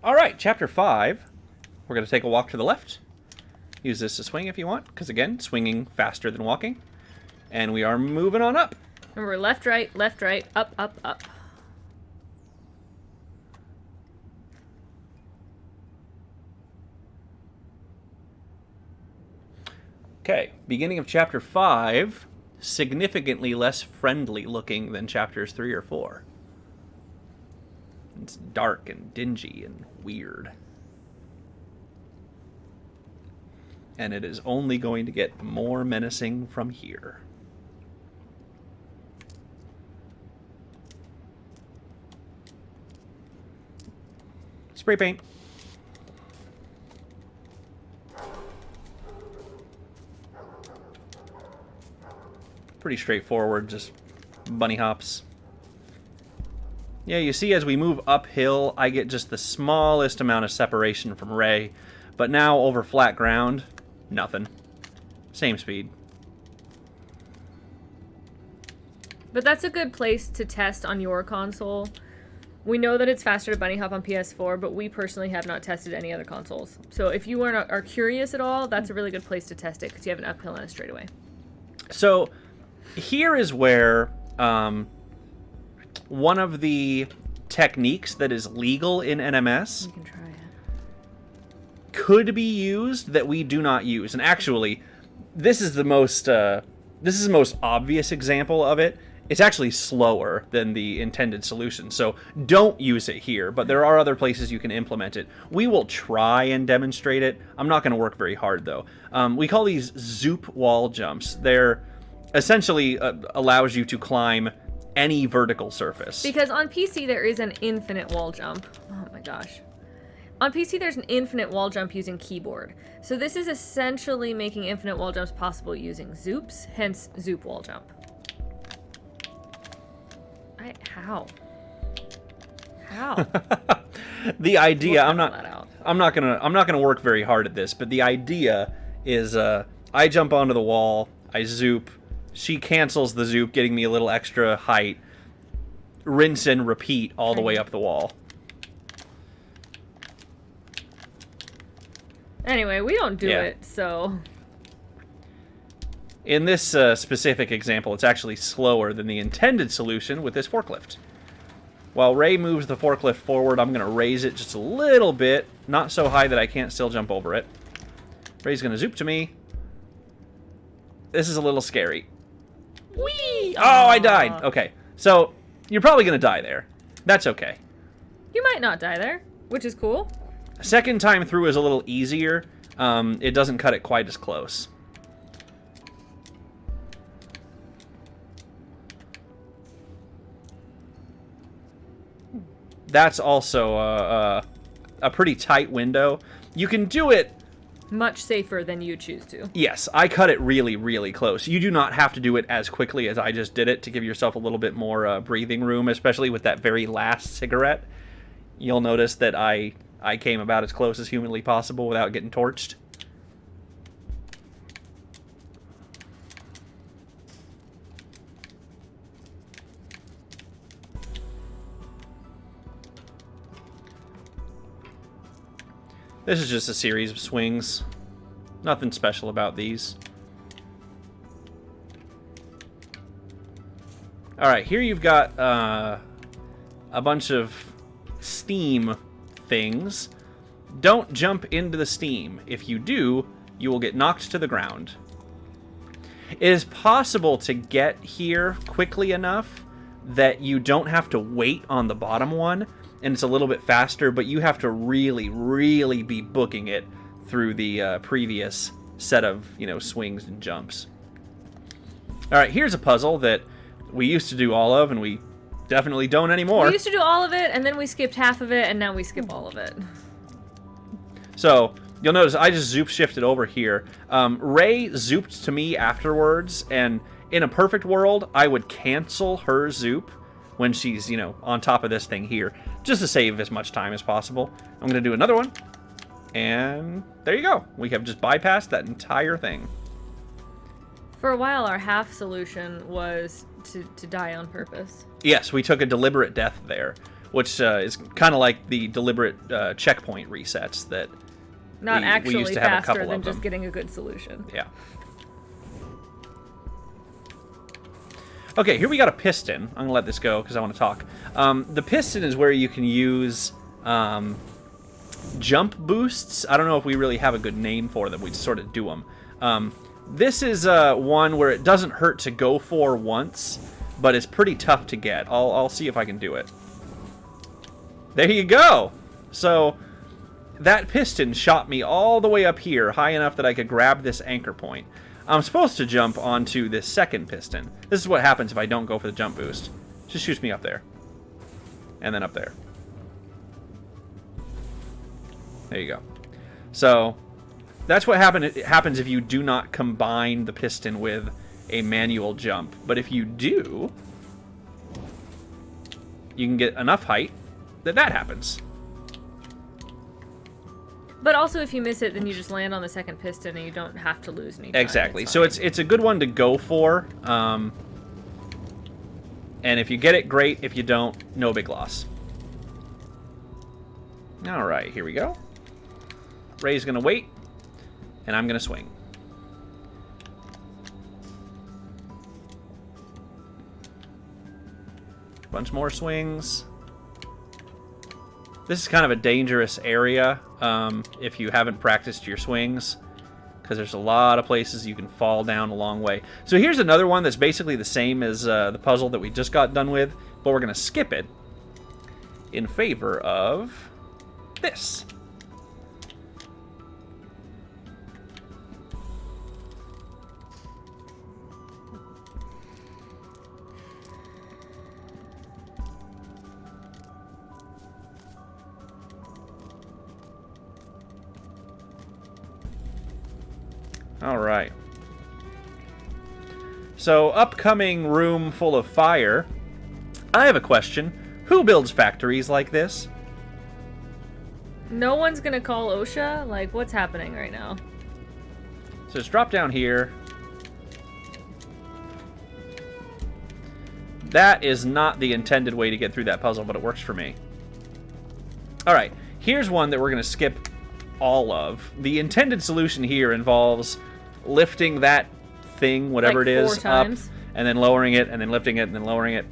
All right, Chapter 5. We're going to take a walk to the left. Use this to swing if you want, because again, swinging faster than walking. And we are moving on up. Remember, left, right, up, up, up. Okay, beginning of Chapter 5, significantly less friendly looking than Chapters 3 or 4. It's dark and dingy and weird. And it is only going to get more menacing from here. Spray paint. Pretty straightforward, just bunny hops. Yeah, you see as we move uphill, I get just the smallest amount of separation from Ray. But now over flat ground, nothing. Same speed. But that's a good place to test on your console. We know that it's faster to bunny hop on PS4, but we personally have not tested any other consoles. So if you are curious at all, that's a really good place to test it, because you have an uphill and a straightaway. So here is where one of the techniques that is legal in NMS You can try it. could be used that we do not use. And actually, this is the most obvious example of it. It's actually slower than the intended solution, so don't use it here, but there are other places you can implement it. We will try and demonstrate it. I'm not going to work very hard, though. We call these zoop wall jumps. They're essentially allows you to climb any vertical surface. Because on PC there is an infinite wall jump. Oh my gosh. On PC there's an infinite wall jump using keyboard. So this is essentially making infinite wall jumps possible using zoops, hence zoop wall jump. How? The idea, We'll I'm not gonna work very hard at this, but the idea is I jump onto the wall, I zoop, she cancels the zoop, getting me a little extra height, rinse and repeat all the way up the wall. Anyway, we don't do it, so... In this specific example, it's actually slower than the intended solution with this forklift. While Ray moves the forklift forward, I'm going to raise it just a little bit, not so high that I can't still jump over it. Ray's going to zoop to me. This is a little scary. Whee! Oh, I died. Okay, so you're probably going to die there. That's okay. You might not die there, which is cool. Second time through is a little easier. It doesn't cut it quite as close. That's also a pretty tight window. You can do it Much safer than you choose to. Yes, I cut it really, really close. You do not have to do it as quickly as I just did it to give yourself a little bit more breathing room, especially with that very last cigarette. You'll notice that I came about as close as humanly possible without getting torched. This is just a series of swings. Nothing special about these. Alright, here you've got a bunch of steam things. Don't jump into the steam. If you do, you will get knocked to the ground. It is possible to get here quickly enough that you don't have to wait on the bottom one, and it's a little bit faster, but you have to really, really be booking it through the previous set of, swings and jumps. All right, here's a puzzle that we used to do all of, and we definitely don't anymore. We used to do all of it, and then we skipped half of it, and now we skip all of it. So, you'll notice I just zoop shifted over here. Ray zooped to me afterwards, and in a perfect world, I would cancel her zoop when she's, on top of this thing here, just to save as much time as possible. I'm going to do another one, and there you go. We have just bypassed that entire thing. For a while, our half solution was to die on purpose. Yes, we took a deliberate death there. which is kind of like the deliberate checkpoint resets that Not we actually used to have a faster couple than of just them. getting a good solution. Yeah. Okay, here we got a piston. I'm going to let this go because I want to talk. The piston is where you can use jump boosts. I don't know if we really have a good name for them. We just sort of do them. This is one where it doesn't hurt to go for once, but it's pretty tough to get. I'll see if I can do it. There you go! So, that piston shot me all the way up here, high enough that I could grab this anchor point. I'm supposed to jump onto this second piston. This is what happens if I don't go for the jump boost. Just shoots me up there. And then up there. There you go. So, that's what happens if you do not combine the piston with a manual jump. But if you do, you can get enough height that happens. But also, if you miss it, then you just land on the second piston and you don't have to lose any time. Exactly. So it's a good one to go for. And if you get it, great. If you don't, no big loss. All right, here we go. Ray's going to wait, and I'm going to swing. Bunch more swings. This is kind of a dangerous area if you haven't practiced your swings, because there's a lot of places you can fall down a long way. So here's another one that's basically the same as the puzzle that we just got done with, but we're going to skip it in favor of this. All right. So, upcoming room full of fire. I have a question. Who builds factories like this? No one's gonna call OSHA? Like, what's happening right now? So just drop down here. That is not the intended way to get through that puzzle, but it works for me. All right. Here's one that we're going to skip all of. The intended solution here involves lifting that thing, whatever like it is, 4 times. up, and then lowering it, and then lifting it, and then lowering it.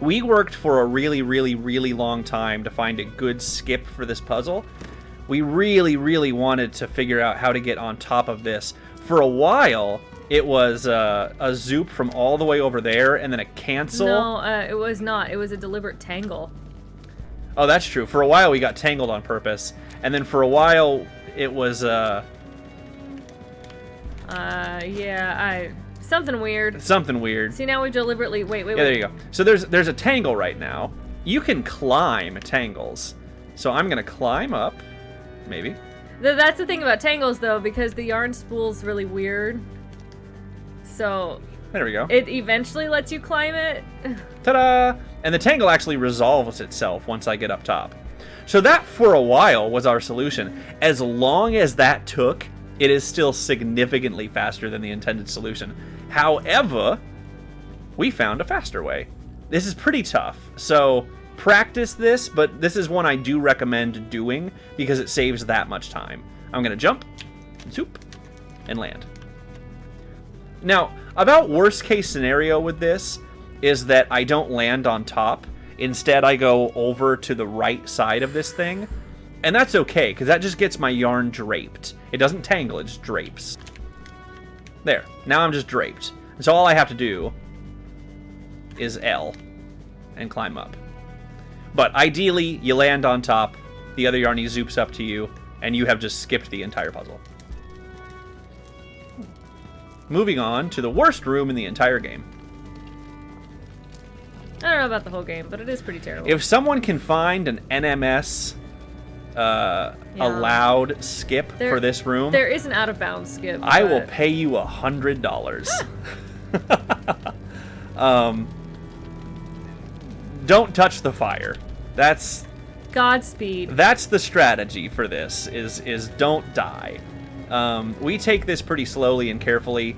We worked for a really, really, really long time to find a good skip for this puzzle. We really, really wanted to figure out how to get on top of this. For a while, it was a zoop from all the way over there, and then a cancel. No, it was not. It was a deliberate tangle. Oh, that's true. For a while, we got tangled on purpose, and then for a while, it was something weird. something weird. See, now we deliberately wait. Yeah, there you go. So there's a tangle right now. You can climb tangles. So I'm gonna climb up, maybe. That's the thing about tangles, though, because the yarn spool's really weird. So There we go. it eventually lets you climb it. Ta-da! And the tangle actually resolves itself once I get up top. So that, for a while, was our solution. As long as that took, it is still significantly faster than the intended solution. However, we found a faster way. This is pretty tough, so practice this, but this is one I do recommend doing because it saves that much time. I'm going to jump, zoop, and land. Now, about worst case scenario with this is that I don't land on top. Instead, I go over to the right side of this thing. And that's okay, because that just gets my yarn draped. It doesn't tangle, it just drapes. There. Now I'm just draped. And so all I have to do is L and climb up. But ideally, you land on top, the other yarny zoops up to you, and you have just skipped the entire puzzle. Moving on to the worst room in the entire game. I don't know about the whole game, but it is pretty terrible. If someone can find an NMS allowed skip for this room, there is an out of bounds skip. I will pay you $100. Don't touch the fire. That's Godspeed. That's the strategy for this, is don't die. We take this pretty slowly and carefully.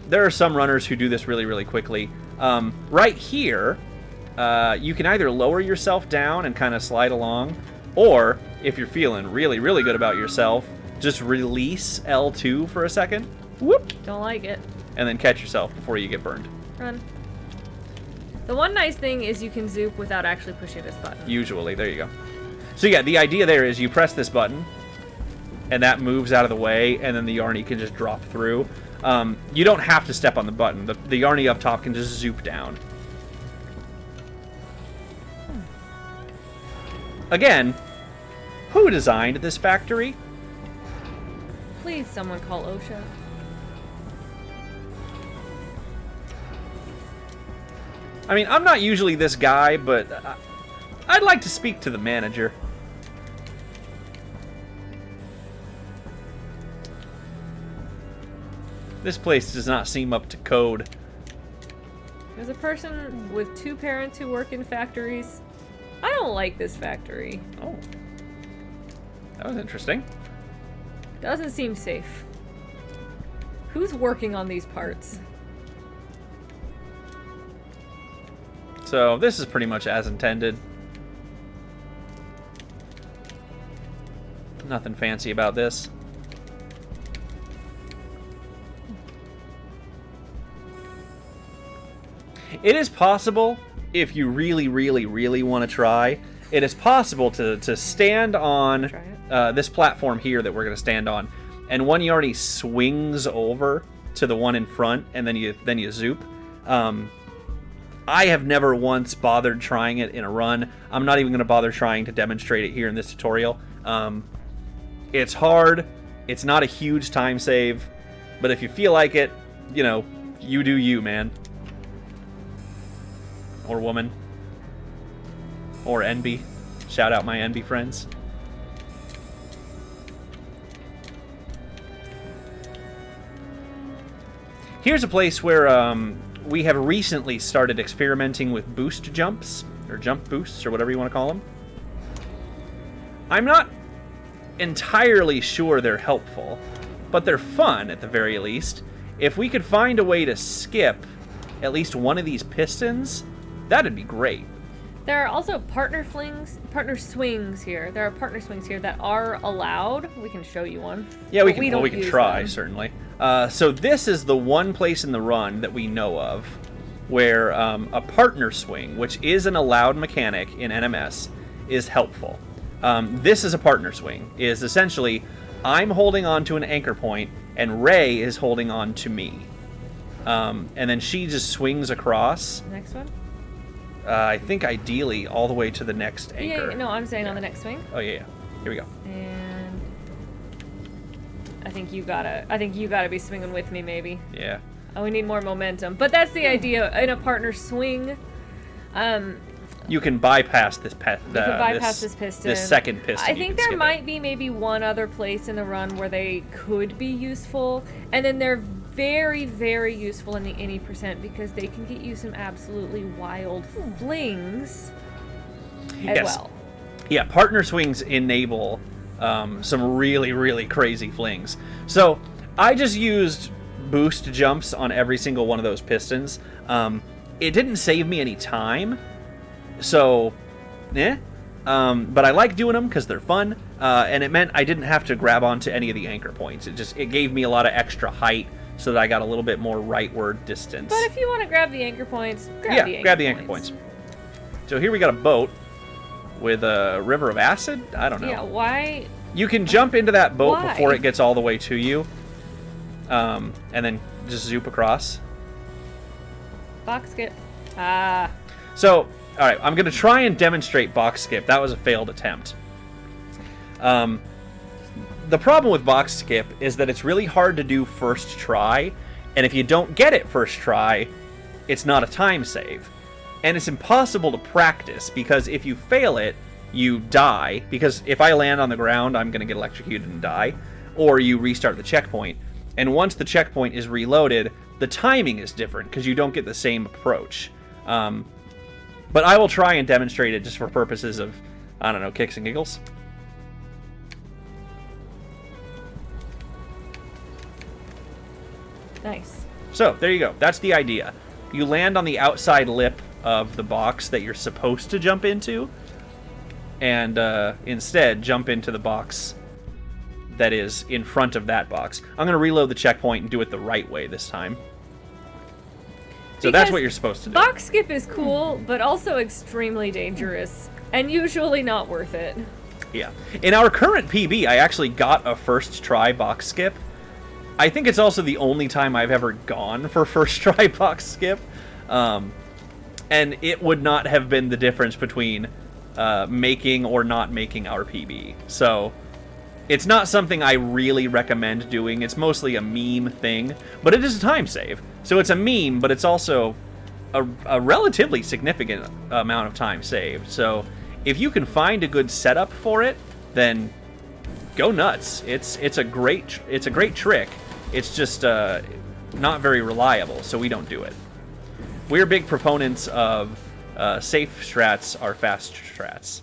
There are some runners who do this really, really quickly. Right here, you can either lower yourself down and kind of slide along, or if you're feeling really, really good about yourself, just release L2 for a second. Whoop! Don't like it. And then catch yourself before you get burned. Run. The one nice thing is you can zoop without actually pushing this button. Usually. There you go. So yeah, the idea there is you press this button, and that moves out of the way, and then the Yarny can just drop through. You don't have to step on the button. The Yarny up top can just zoop down. Again, who designed this factory? Please, someone call OSHA. I mean, I'm not usually this guy, but I'd like to speak to the manager. This place does not seem up to code. As a person with 2 parents who work in factories, I don't like this factory. Oh. That was interesting. Doesn't seem safe. Who's working on these parts? So this is pretty much as intended. Nothing fancy about this. It is possible, if you really, really, really want to try, it is possible to stand on this platform here that we're going to stand on, and one Yarny swings over to the one in front, and then you zoop. I have never once bothered trying it in a run. I'm not even going to bother trying to demonstrate it here in this tutorial. It's hard. It's not a huge time save, but if you feel like it, you know, you do you, man. Or woman. Or NB. Shout out my NB friends. Here's a place where we have recently started experimenting with boost jumps, or jump boosts, or whatever you want to call them. I'm not entirely sure they're helpful, but they're fun at the very least. If we could find a way to skip at least one of these pistons, that'd be great. There are also partner swings here. There are partner swings here that are allowed. We can show you one. Yeah, we can try, them. certainly. So this is the one place in the run that we know of where a partner swing, which is an allowed mechanic in NMS, is helpful. This is a partner swing. Is essentially I'm holding on to an anchor point and Ray is holding on to me. And then she just swings across. Next one? I think ideally all the way to the next anchor. Yeah, no, I'm saying on the next swing. Oh yeah. Here we go. And I think you gotta be swinging with me, maybe. Yeah. Oh, we need more momentum. But that's the idea in a partner swing. You can bypass this this piston. This second piston. I think there might be maybe one other place in the run where they could be useful, and then they're very, very useful in the any % because they can get you some absolutely wild flings as well. Yeah, partner swings enable some really, really crazy flings. So I just used boost jumps on every single one of those pistons. It didn't save me any time, so but I like doing them because they're fun, and it meant I didn't have to grab onto any of the anchor points. It gave me a lot of extra height so that I got a little bit more rightward distance. But if you want to grab the anchor points, grab the anchor points. So here we got a boat with a river of acid? I don't know. Yeah, why? You can jump into that boat Why? before it gets all the way to you, and then just zoop across. Box skip. So, all right, I'm going to try and demonstrate box skip. That was a failed attempt. The problem with box skip is that it's really hard to do first try, and if you don't get it first try, it's not a time save. And it's impossible to practice, because if you fail it, you die, because if I land on the ground, I'm going to get electrocuted and die, or you restart the checkpoint. And once the checkpoint is reloaded, the timing is different, because you don't get the same approach. But I will try and demonstrate it just for purposes of, I don't know, kicks and giggles. Nice. So, there you go. That's the idea. You land on the outside lip of the box that you're supposed to jump into, and instead jump into the box that is in front of that box. I'm going to reload the checkpoint and do it the right way this time. So that's what you're supposed to do. Box skip is cool, but also extremely dangerous, and usually not worth it. Yeah. In our current PB, I actually got a first try box skip. I think it's also the only time I've ever gone for first try box skip. And it would not have been the difference between making or not making our PB. So it's not something I really recommend doing. It's mostly a meme thing, but it is a time save. So it's a meme, but it's also a relatively significant amount of time saved. So if you can find a good setup for it, then go nuts. It's a great trick. It's just not very reliable, so we don't do it. We're big proponents of safe strats are fast strats.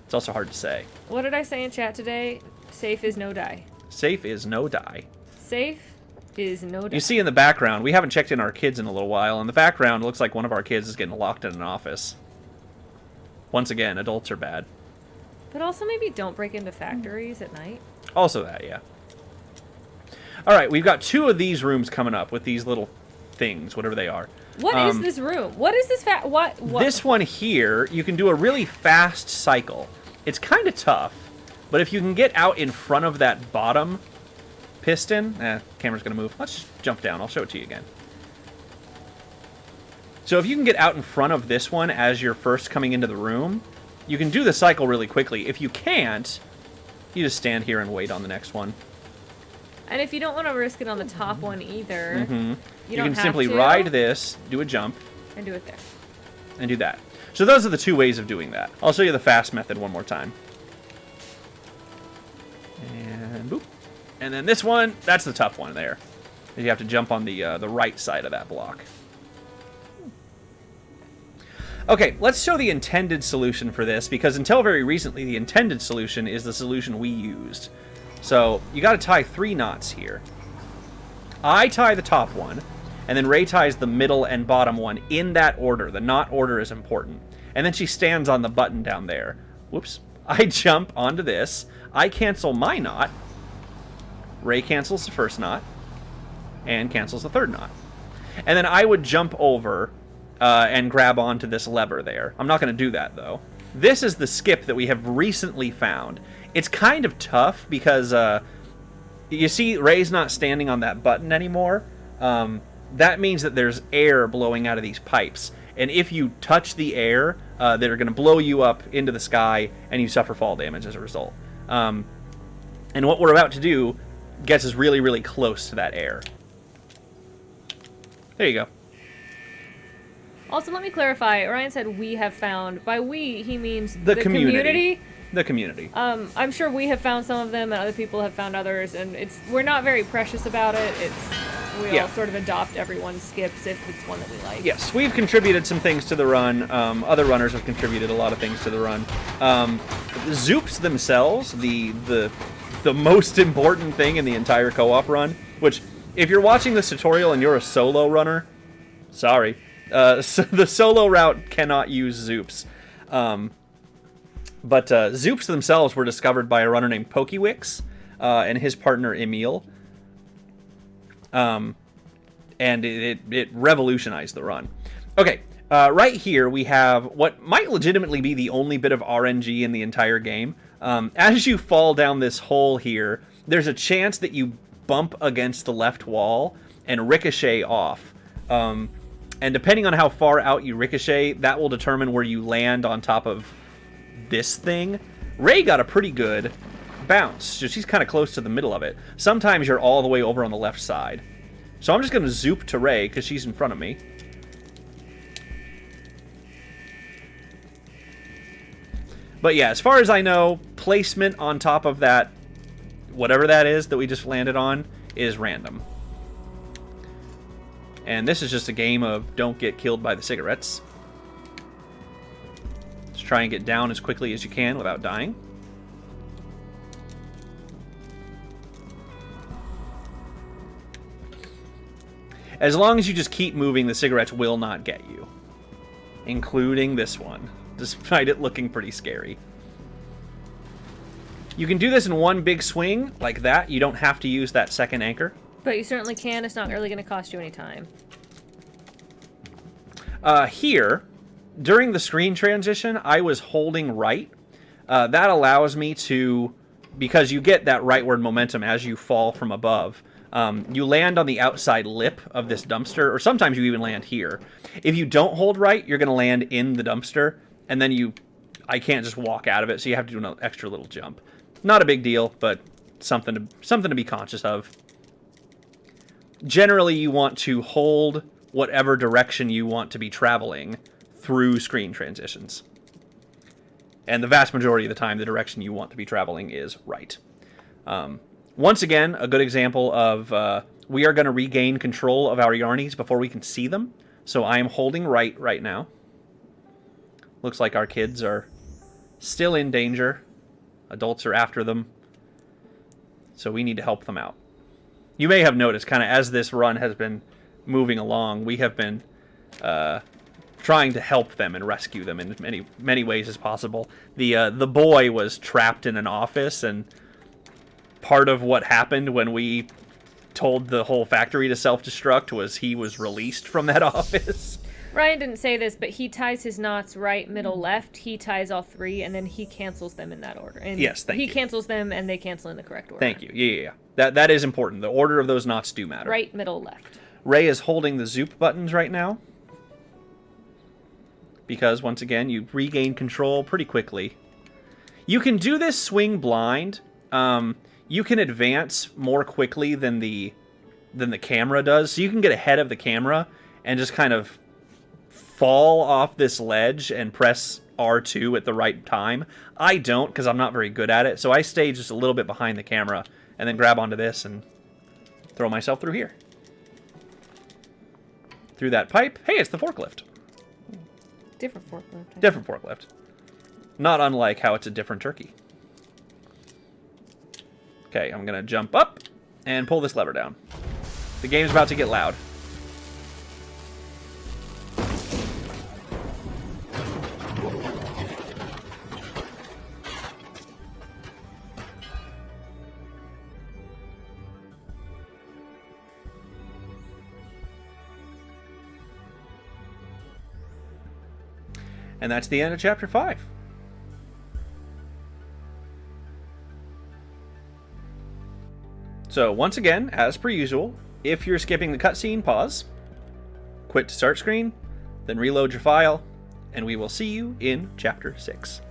It's also hard to say. What did I say in chat today? Safe is no die. Safe is no die. Safe is no die. You see in the background, we haven't checked in our kids in a little while. In the background, it looks like one of our kids is getting locked in an office. Once again, adults are bad. But also maybe don't break into factories at night. Also that, yeah. All right, we've got 2 of these rooms coming up with these little things, whatever they are. What is this room? What is this what? This one here, you can do a really fast cycle. It's kind of tough, but if you can get out in front of that bottom piston... camera's going to move. Let's just jump down. I'll show it to you again. So if you can get out in front of this one as you're first coming into the room, you can do the cycle really quickly. If you can't, you just stand here and wait on the next one. And if you don't want to risk it on the top one either, you can simply ride this, do a jump, and do it there. And do that. So those are the 2 ways of doing that. I'll show you the fast method one more time. And boop. And then this one, that's the tough one there. You have to jump on the right side of that block. Okay, let's show the intended solution for this, because until very recently, the intended solution is the solution we used. So, you gotta tie 3 knots here. I tie the top one, and then Ray ties the middle and bottom one in that order. The knot order is important. And then she stands on the button down there. Whoops. I jump onto this. I cancel my knot. Ray cancels the first knot. And cancels the third knot. And then I would jump over and grab onto this lever there. I'm not going to do that, though. This is the skip that we have recently found. It's kind of tough because, you see Ray's not standing on that button anymore. That means that there's air blowing out of these pipes. And if you touch the air, they're going to blow you up into the sky, and you suffer fall damage as a result. And what we're about to do gets us really, really close to that air. There you go. Also, let me clarify. Ryan said we have found. By we, he means the community. The community. I'm sure we have found some of them, and other people have found others, and we're not very precious about it. We all sort of adopt everyone's skips if it's one that we like. Yes, we've contributed some things to the run. Other runners have contributed a lot of things to the run. Zoops themselves, the most important thing in the entire co-op run, which, if you're watching this tutorial and you're a solo runner, sorry. So the solo route cannot use Zoops. But Zoops themselves were discovered by a runner named Pokewix and his partner Emil. And it revolutionized the run. Okay, right here we have what might legitimately be the only bit of RNG in the entire game. As you fall down this hole here, there's a chance that you bump against the left wall and ricochet off. And depending on how far out you ricochet, that will determine where you land on top of this thing. Ray got a pretty good bounce. So she's kind of close to the middle of it. Sometimes you're all the way over on the left side. So I'm just going to zoop to Ray because she's in front of me. But yeah, as far as I know, placement on top of that, whatever that is that we just landed on, is random. And this is just a game of don't get killed by the cigarettes. Just try and get down as quickly as you can without dying. As long as you just keep moving, the cigarettes will not get you. including this one, despite it looking pretty scary. You can do this in one big swing, like that. You don't have to use that second anchor. But you certainly can. It's not really going to cost you any time. Here, during the screen transition, I was holding right. That allows me to, because you get that rightward momentum as you fall from above, you land on the outside lip of this dumpster, or sometimes you even land here. If you don't hold right, you're going to land in the dumpster, and then I can't just walk out of it, so you have to do an extra little jump. Not a big deal, but something to be conscious of. Generally, you want to hold whatever direction you want to be traveling through screen transitions. And the vast majority of the time, the direction you want to be traveling is right. Once again, a good example of we are going to regain control of our yarnies before we can see them. So I am holding right now. Looks like our kids are still in danger. Adults are after them. So we need to help them out. You may have noticed, kind of as this run has been moving along, we have been trying to help them and rescue them in many ways as possible. The boy was trapped in an office, and part of what happened when we told the whole factory to self-destruct was he was released from that office. Ryan didn't say this, but he ties his knots right, middle, left. He ties all three, and then he cancels them in that order. And yes, thank you. He cancels them, and they cancel in the correct order. Thank you. Yeah. That is important. The order of those knots do matter. Right, middle, left. Ray is holding the zoop buttons right now, because, once again, you regain control pretty quickly. You can do this swing blind. You can advance more quickly than the camera does, so you can get ahead of the camera and just kind of fall off this ledge and press R2 at the right time. I don't, because I'm not very good at it, so I stay just a little bit behind the camera and then grab onto this and throw myself through here. Through that pipe. Hey, it's the forklift. Different forklift. Different forklift. Not unlike how it's a different turkey. Okay, I'm going to jump up and pull this lever down. The game's about to get loud. And that's the end of Chapter 5. So, once again, as per usual, if you're skipping the cutscene, pause, quit to start screen, then reload your file, and we will see you in Chapter 6.